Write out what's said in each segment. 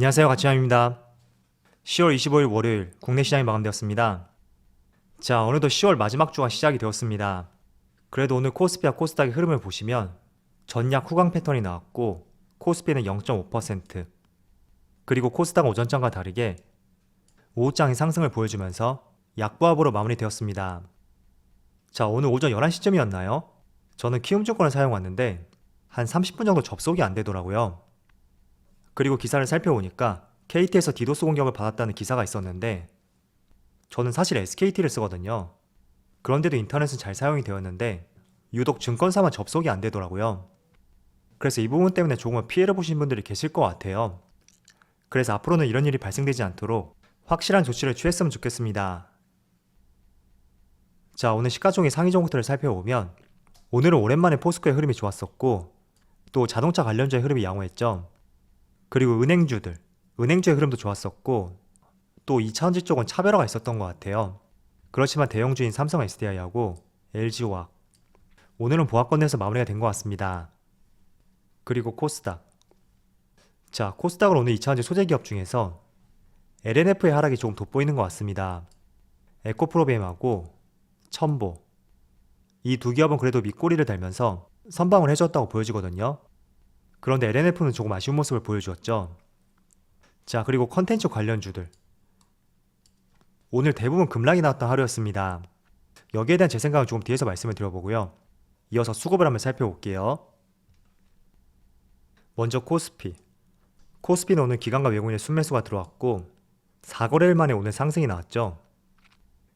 안녕하세요, 가치남입니다. 10월 25일 월요일 국내 시장이 마감되었습니다. 자, 어느덧 10월 마지막 주가 시작이 되었습니다. 그래도 오늘 코스피와 코스닥의 흐름을 보시면 전약 후강 패턴이 나왔고 코스피는 0.5%, 그리고 코스닥은 오전장과 다르게 오후장이 상승을 보여주면서 약보합으로 마무리되었습니다. 자, 오늘 오전 11시쯤이었나요? 저는 키움증권을 사용했는데 한 30분 정도 접속이 안 되더라고요. 그리고 기사를 살펴보니까 KT에서 디도스 공격을 받았다는 기사가 있었는데 저는 사실 SKT를 쓰거든요. 그런데도 인터넷은 잘 사용이 되었는데 유독 증권사만 접속이 안 되더라고요. 그래서 이 부분 때문에 조금은 피해를 보신 분들이 계실 것 같아요. 그래서 앞으로는 이런 일이 발생되지 않도록 확실한 조치를 취했으면 좋겠습니다. 자, 오늘 시가총액 상위 종목들을 살펴보면 오늘은 오랜만에 포스코의 흐름이 좋았었고 또 자동차 관련주의 흐름이 양호했죠. 그리고 은행주의 흐름도 좋았었고 또 2차전지 쪽은 차별화가 있었던 것 같아요. 그렇지만 대형주인 삼성 SDI하고 LG화학 오늘은 보합권 내에서 마무리가 된 것 같습니다. 그리고 코스닥. 자, 코스닥은 오늘 2차전지 소재기업 중에서 LNF의 하락이 조금 돋보이는 것 같습니다. 에코프로비엠하고 첨보 이 두 기업은 그래도 밑꼬리를 달면서 선방을 해줬다고 보여지거든요. 그런데 LNF는 조금 아쉬운 모습을 보여주었죠. 자, 그리고 컨텐츠 관련주들 오늘 대부분 급락이 나왔던 하루였습니다. 여기에 대한 제 생각은 조금 뒤에서 말씀을 드려보고요. 이어서 수급을 한번 살펴볼게요. 먼저 코스피는 오늘 기관과 외국인의 순매수가 들어왔고 4거래일 만에 오늘 상승이 나왔죠.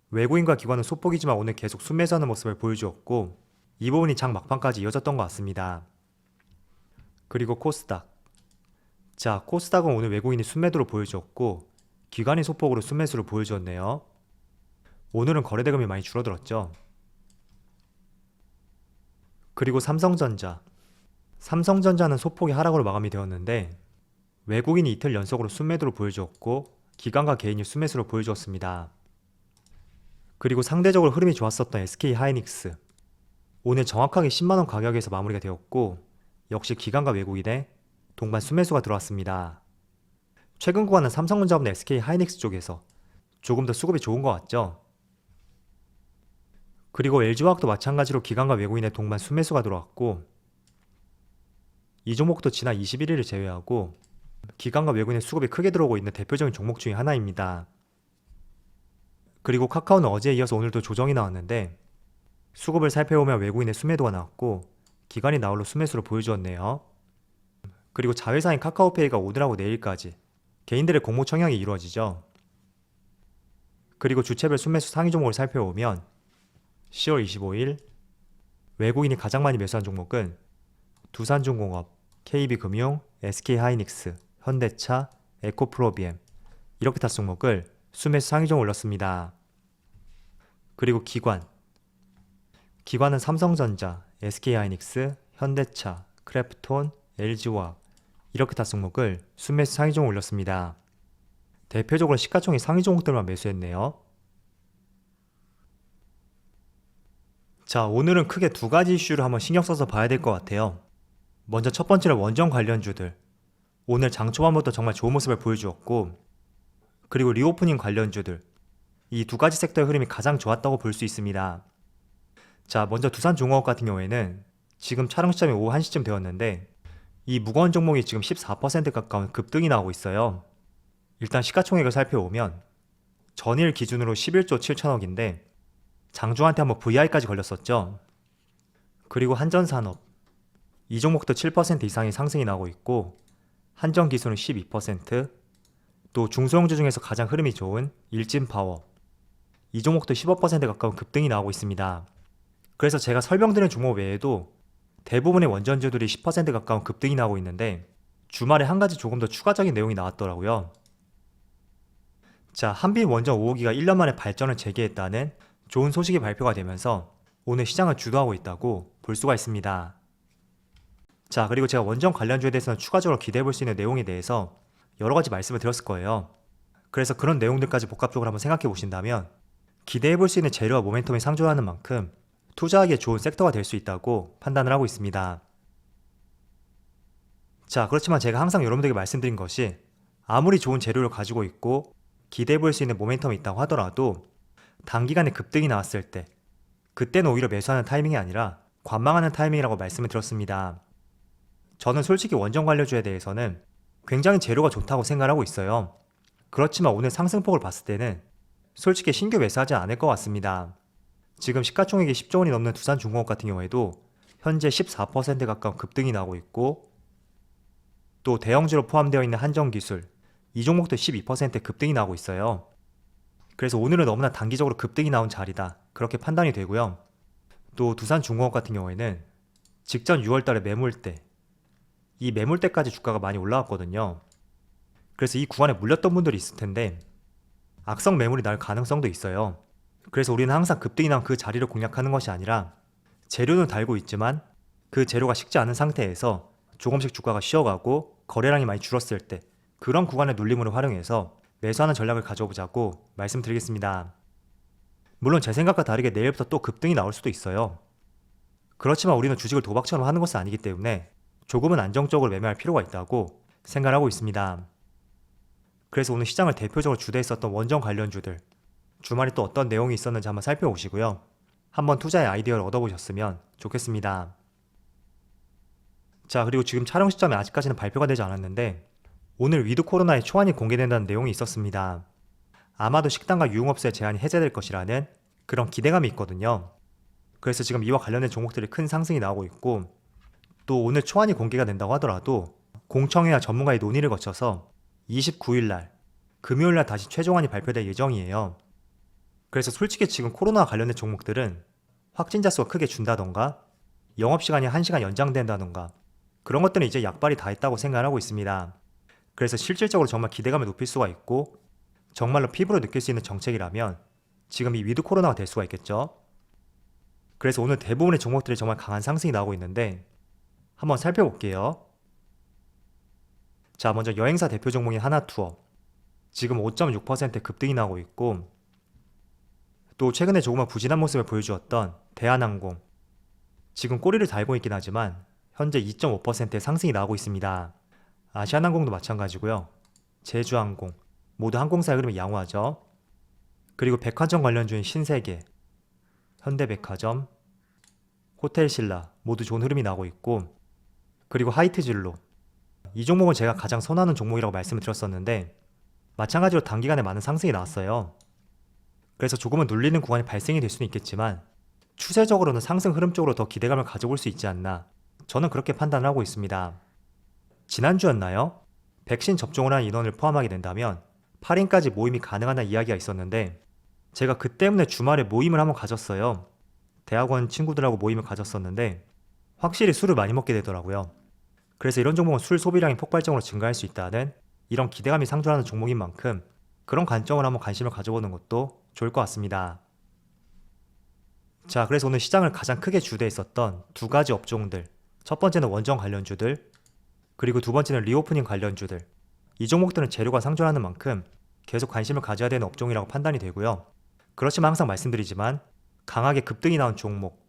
외국인과 기관은 소폭이지만 오늘 계속 순매수하는 모습을 보여주었고 이 부분이 장 막판까지 이어졌던 것 같습니다. 그리고 코스닥. 자, 코스닥은 오늘 외국인이 순매도를 보여주었고 기관이 소폭으로 순매수를 보여주었네요. 오늘은 거래대금이 많이 줄어들었죠. 그리고 삼성전자는 소폭의 하락으로 마감이 되었는데 외국인이 이틀 연속으로 순매도를 보여주었고 기관과 개인이 순매수를 보여주었습니다. 그리고 상대적으로 흐름이 좋았었던 SK하이닉스 오늘 정확하게 10만원 가격에서 마무리가 되었고 역시 기관과 외국인의 동반 순매수가 들어왔습니다. 최근 구간은 삼성전자보다 SK하이닉스 쪽에서 조금 더 수급이 좋은 것 같죠. 그리고 LG화학도 마찬가지로 기관과 외국인의 동반 순매수가 들어왔고 이 종목도 지난 21일을 제외하고 기관과 외국인의 수급이 크게 들어오고 있는 대표적인 종목 중에 하나입니다. 그리고 카카오는 어제에 이어서 오늘도 조정이 나왔는데 수급을 살펴보면 외국인의 순매도가 나왔고 기관이 나홀로 순매수를 보여주었네요. 그리고 자회사인 카카오페이가 오늘하고 내일까지 개인들의 공모 청약이 이루어지죠. 그리고 주체별 순매수 상위 종목을 살펴보면 10월 25일 외국인이 가장 많이 매수한 종목은 두산중공업, KB금융, SK하이닉스, 현대차, 에코프로비엠 이렇게 다 종목을 순매수 상위 종목을 올렸습니다. 그리고 기관은 삼성전자, SK하이닉스, 현대차, 크래프톤, LG화학 이렇게 다 종목을 순매수 상위 종목 올렸습니다. 대표적으로 시가총액 상위 종목들만 매수했네요. 자, 오늘은 크게 두 가지 이슈를 한번 신경 써서 봐야 될 것 같아요. 먼저 첫 번째는 원전 관련주들. 오늘 장 초반부터 정말 좋은 모습을 보여주었고 그리고 리오프닝 관련주들. 이 두 가지 섹터의 흐름이 가장 좋았다고 볼 수 있습니다. 자, 먼저 두산중공업 같은 경우에는 지금 촬영 시점이 오후 1시쯤 되었는데 이 무거운 종목이 지금 14% 가까운 급등이 나오고 있어요. 일단 시가총액을 살펴보면 전일 기준으로 11조 7천억인데 장중한테 한번 VI까지 걸렸었죠. 그리고 한전산업 이 종목도 7% 이상의 상승이 나오고 있고 한전기술은 12%, 또 중소형주 중에서 가장 흐름이 좋은 일진파워 이 종목도 15% 가까운 급등이 나오고 있습니다. 그래서 제가 설명드린 종목 외에도 대부분의 원전주들이 10% 가까운 급등이 나오고 있는데 주말에 한 가지 조금 더 추가적인 내용이 나왔더라고요. 자, 한빛 원전 5호기가 1년 만에 발전을 재개했다는 좋은 소식이 발표가 되면서 오늘 시장을 주도하고 있다고 볼 수가 있습니다. 자, 그리고 제가 원전 관련주에 대해서는 추가적으로 기대해 볼 수 있는 내용에 대해서 여러 가지 말씀을 드렸을 거예요. 그래서 그런 내용들까지 복합적으로 한번 생각해 보신다면 기대해 볼 수 있는 재료와 모멘텀이 상존하는 만큼 투자하기에 좋은 섹터가 될 수 있다고 판단을 하고 있습니다. 자, 그렇지만 제가 항상 여러분들에게 말씀드린 것이 아무리 좋은 재료를 가지고 있고 기대해 볼 수 있는 모멘텀이 있다고 하더라도 단기간에 급등이 나왔을 때 그때는 오히려 매수하는 타이밍이 아니라 관망하는 타이밍이라고 말씀을 드렸습니다. 저는 솔직히 원전 관련주에 대해서는 굉장히 재료가 좋다고 생각하고 있어요. 그렇지만 오늘 상승폭을 봤을 때는 솔직히 신규 매수하지 않을 것 같습니다. 지금 시가총액이 10조 원이 넘는 두산중공업 같은 경우에도 현재 14% 가까운 급등이 나오고 있고, 또 대형주로 포함되어 있는 한정기술 이 종목도 12% 급등이 나오고 있어요. 그래서 오늘은 너무나 단기적으로 급등이 나온 자리다, 그렇게 판단이 되고요. 또 두산중공업 같은 경우에는 직전 6월달에 매물대, 이 매물대까지 주가가 많이 올라왔거든요. 그래서 이 구간에 물렸던 분들이 있을 텐데 악성 매물이 날 가능성도 있어요. 그래서 우리는 항상 급등이 나온 그 자리를 공략하는 것이 아니라 재료는 달고 있지만 그 재료가 식지 않은 상태에서 조금씩 주가가 쉬어가고 거래량이 많이 줄었을 때 그런 구간의 눌림으로 활용해서 매수하는 전략을 가져보자고 말씀드리겠습니다. 물론 제 생각과 다르게 내일부터 또 급등이 나올 수도 있어요. 그렇지만 우리는 주식을 도박처럼 하는 것은 아니기 때문에 조금은 안정적으로 매매할 필요가 있다고 생각하고 있습니다. 그래서 오늘 시장을 대표적으로 주도했었던 원전 관련주들, 주말에 또 어떤 내용이 있었는지 한번 살펴보시고요. 한번 투자의 아이디어를 얻어보셨으면 좋겠습니다. 자, 그리고 지금 촬영 시점에 아직까지는 발표가 되지 않았는데 오늘 위드 코로나의 초안이 공개된다는 내용이 있었습니다. 아마도 식당과 유흥업소의 제한이 해제될 것이라는 그런 기대감이 있거든요. 그래서 지금 이와 관련된 종목들이 큰 상승이 나오고 있고, 또 오늘 초안이 공개가 된다고 하더라도 공청회와 전문가의 논의를 거쳐서 29일날 금요일날 다시 최종안이 발표될 예정이에요. 그래서 솔직히 지금 코로나와 관련된 종목들은 확진자 수가 크게 준다던가 영업시간이 1시간 연장된다던가 그런 것들은 이제 약발이 다 했다고 생각하고 있습니다. 그래서 실질적으로 정말 기대감을 높일 수가 있고 정말로 피부로 느낄 수 있는 정책이라면 지금 이 위드 코로나가 될 수가 있겠죠. 그래서 오늘 대부분의 종목들이 정말 강한 상승이 나오고 있는데 한번 살펴볼게요. 자, 먼저 여행사 대표 종목인 하나투어 지금 5.6% 급등이 나오고 있고, 또 최근에 조금은 부진한 모습을 보여주었던 대한항공 지금 꼬리를 달고 있긴 하지만 현재 2.5%의 상승이 나오고 있습니다. 아시아나항공도 마찬가지고요. 제주항공 모두 항공사의 흐름이 양호하죠. 그리고 백화점 관련주인 신세계, 현대백화점, 호텔신라 모두 좋은 흐름이 나오고 있고, 그리고 하이트진로 이 종목은 제가 가장 선호하는 종목이라고 말씀을 드렸었는데 마찬가지로 단기간에 많은 상승이 나왔어요. 그래서 조금은 눌리는 구간이 발생이 될 수는 있겠지만 추세적으로는 상승 흐름 쪽으로 더 기대감을 가져볼 수 있지 않나, 저는 그렇게 판단을 하고 있습니다. 지난주였나요? 백신 접종을 한 인원을 포함하게 된다면 8인까지 모임이 가능하다는 이야기가 있었는데 제가 그 때문에 주말에 모임을 한번 가졌어요. 대학원 친구들하고 모임을 가졌었는데 확실히 술을 많이 먹게 되더라고요. 그래서 이런 종목은 술 소비량이 폭발적으로 증가할 수 있다는 이런 기대감이 상존하는 종목인 만큼 그런 관점을 한번 관심을 가져보는 것도 좋을 것 같습니다. 자, 그래서 오늘 시장을 가장 크게 주도했었던 두 가지 업종들, 첫 번째는 원전 관련주들, 그리고 두 번째는 리오프닝 관련주들, 이 종목들은 재료가 상존하는 만큼 계속 관심을 가져야 되는 업종이라고 판단이 되고요. 그렇지만 항상 말씀드리지만 강하게 급등이 나온 종목,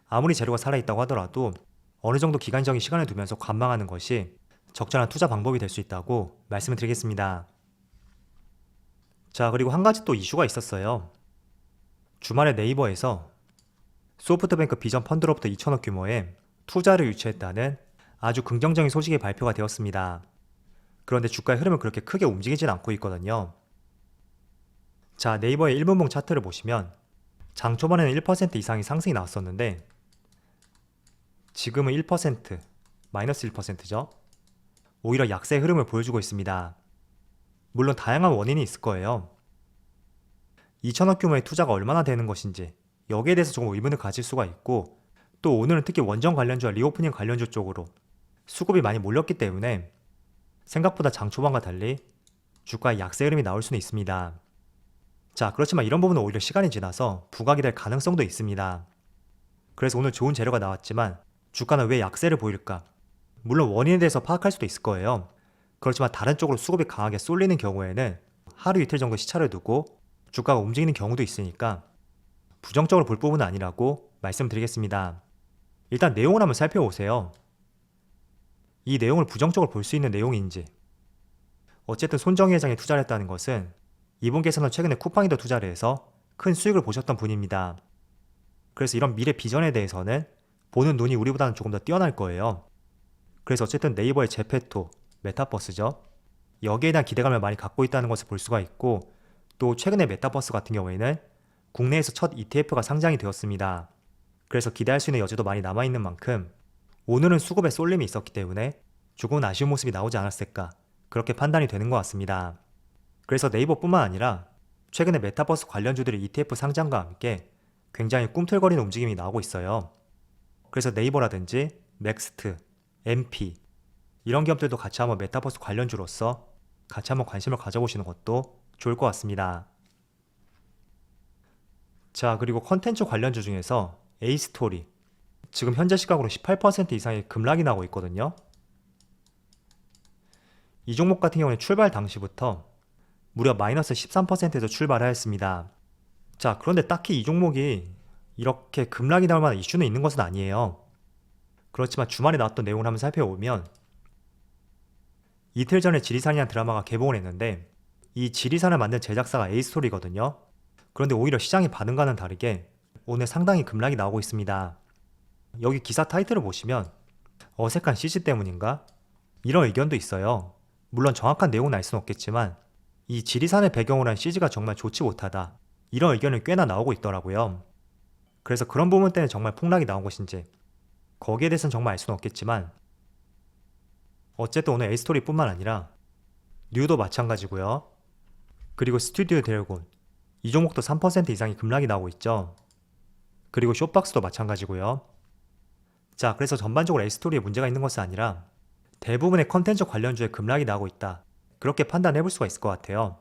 아무리 재료가 살아있다고 하더라도 어느 정도 기간적인 시간을 두면서 관망하는 것이 적절한 투자 방법이 될 수 있다고 말씀을 드리겠습니다. 자, 그리고 한 가지 또 이슈가 있었어요. 주말에 네이버에서 소프트뱅크 비전 펀드로부터 2천억 규모의 투자를 유치했다는 아주 긍정적인 소식이 발표가 되었습니다. 그런데 주가의 흐름은 그렇게 크게 움직이진 않고 있거든요. 자, 네이버의 1분봉 차트를 보시면 장 초반에는 1% 이상의 상승이 나왔었는데 지금은 1%, 마이너스 1%죠. 오히려 약세의 흐름을 보여주고 있습니다. 물론 다양한 원인이 있을 거예요. 2천억 규모의 투자가 얼마나 되는 것인지 여기에 대해서 조금 의문을 가질 수가 있고, 또 오늘은 특히 원전 관련주와 리오프닝 관련주 쪽으로 수급이 많이 몰렸기 때문에 생각보다 장 초반과 달리 주가의 약세 흐름이 나올 수는 있습니다. 자, 그렇지만 이런 부분은 오히려 시간이 지나서 부각이 될 가능성도 있습니다. 그래서 오늘 좋은 재료가 나왔지만 주가는 왜 약세를 보일까? 물론 원인에 대해서 파악할 수도 있을 거예요. 그렇지만 다른 쪽으로 수급이 강하게 쏠리는 경우에는 하루 이틀 정도 시차를 두고 주가가 움직이는 경우도 있으니까 부정적으로 볼 부분은 아니라고 말씀드리겠습니다. 일단 내용을 한번 살펴보세요. 이 내용을 부정적으로 볼 수 있는 내용인지, 어쨌든 손정희 회장이 투자를 했다는 것은 이분께서는 최근에 쿠팡이도 투자를 해서 큰 수익을 보셨던 분입니다. 그래서 이런 미래 비전에 대해서는 보는 눈이 우리보다는 조금 더 뛰어날 거예요. 그래서 어쨌든 네이버의 제페토, 메타버스죠. 여기에 대한 기대감을 많이 갖고 있다는 것을 볼 수가 있고, 또 최근에 메타버스 같은 경우에는 국내에서 첫 ETF가 상장이 되었습니다. 그래서 기대할 수 있는 여지도 많이 남아있는 만큼 오늘은 수급에 쏠림이 있었기 때문에 조금은 아쉬운 모습이 나오지 않았을까, 그렇게 판단이 되는 것 같습니다. 그래서 네이버뿐만 아니라 최근에 메타버스 관련주들의 ETF 상장과 함께 굉장히 꿈틀거리는 움직임이 나오고 있어요. 그래서 네이버라든지 넥스트, MP 이런 기업들도 같이 한번 메타버스 관련주로서 같이 한번 관심을 가져보시는 것도 좋을 것 같습니다. 자, 그리고 컨텐츠 관련주 중에서 A스토리, 지금 현재 시각으로 18% 이상의 급락이 나고 있거든요. 이 종목 같은 경우는 출발 당시부터 무려 마이너스 13%에서 출발하였습니다. 자, 그런데 딱히 이 종목이 이렇게 급락이 나올 만한 이슈는 있는 것은 아니에요. 그렇지만 주말에 나왔던 내용을 한번 살펴보면 이틀 전에 지리산이라는 드라마가 개봉을 했는데 이 지리산을 만든 제작사가 A스토리거든요. 그런데 오히려 시장의 반응과는 다르게 오늘 상당히 급락이 나오고 있습니다. 여기 기사 타이틀을 보시면 어색한 CG 때문인가? 이런 의견도 있어요. 물론 정확한 내용은 알 수는 없겠지만 이 지리산을 배경으로 한 CG가 정말 좋지 못하다, 이런 의견이 꽤나 나오고 있더라고요. 그래서 그런 부분 때문에 정말 폭락이 나온 것인지 거기에 대해서는 정말 알 수는 없겠지만 어쨌든 오늘 A스토리뿐만 아니라 뉴도 마찬가지고요. 그리고 스튜디오 드래곤, 이 종목도 3% 이상의 급락이 나오고 있죠. 그리고 쇼박스도 마찬가지고요. 자, 그래서 전반적으로 A스토리에 문제가 있는 것은 아니라 대부분의 컨텐츠 관련주에 급락이 나오고 있다, 그렇게 판단해 볼 수가 있을 것 같아요.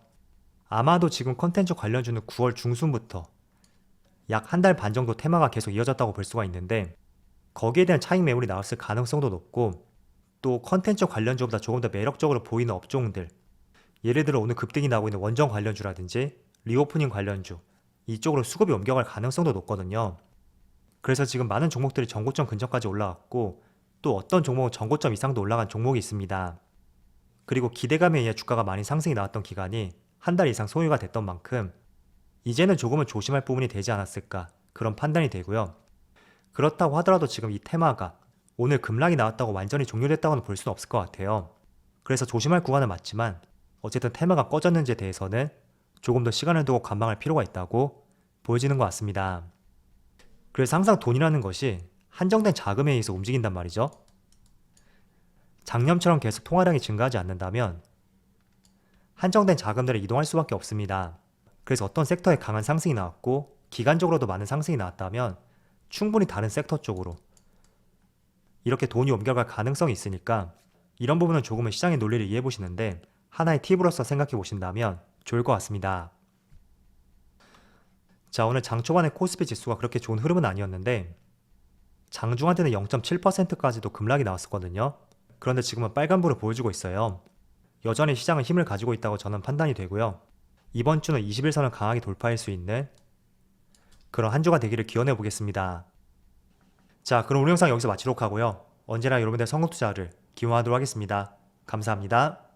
아마도 지금 컨텐츠 관련주는 9월 중순부터 약 한 달 반 정도 테마가 계속 이어졌다고 볼 수가 있는데 거기에 대한 차익 매물이 나왔을 가능성도 높고, 또 컨텐츠 관련주보다 조금 더 매력적으로 보이는 업종들, 예를 들어 오늘 급등이 나오고 있는 원전 관련주라든지 리오프닝 관련주, 이쪽으로 수급이 옮겨갈 가능성도 높거든요. 그래서 지금 많은 종목들이 전고점 근처까지 올라갔고, 또 어떤 종목은 전고점 이상도 올라간 종목이 있습니다. 그리고 기대감에 의해 주가가 많이 상승이 나왔던 기간이 한 달 이상 소요가 됐던 만큼 이제는 조금은 조심할 부분이 되지 않았을까, 그런 판단이 되고요. 그렇다고 하더라도 지금 이 테마가 오늘 급락이 나왔다고 완전히 종료됐다고는 볼 수는 없을 것 같아요. 그래서 조심할 구간은 맞지만 어쨌든 테마가 꺼졌는지에 대해서는 조금 더 시간을 두고 관망할 필요가 있다고 보여지는 것 같습니다. 그래서 항상 돈이라는 것이 한정된 자금에 의해서 움직인단 말이죠. 작년처럼 계속 통화량이 증가하지 않는다면 한정된 자금들이 이동할 수밖에 없습니다. 그래서 어떤 섹터에 강한 상승이 나왔고 기간적으로도 많은 상승이 나왔다면 충분히 다른 섹터 쪽으로 이렇게 돈이 옮겨갈 가능성이 있으니까 이런 부분은 조금은 시장의 논리를 이해해 보시는데 하나의 팁으로서 생각해 보신다면 좋을 것 같습니다. 자, 오늘 장 초반에 코스피 지수가 그렇게 좋은 흐름은 아니었는데 장중한테는 0.7%까지도 급락이 나왔었거든요. 그런데 지금은 빨간불을 보여주고 있어요. 여전히 시장은 힘을 가지고 있다고 저는 판단이 되고요. 이번 주는 21선을 강하게 돌파할 수 있는 그런 한 주가 되기를 기원해 보겠습니다. 자, 그럼 오늘 영상 여기서 마치도록 하고요. 언제나 여러분들의 성공 투자를 기원하도록 하겠습니다. 감사합니다.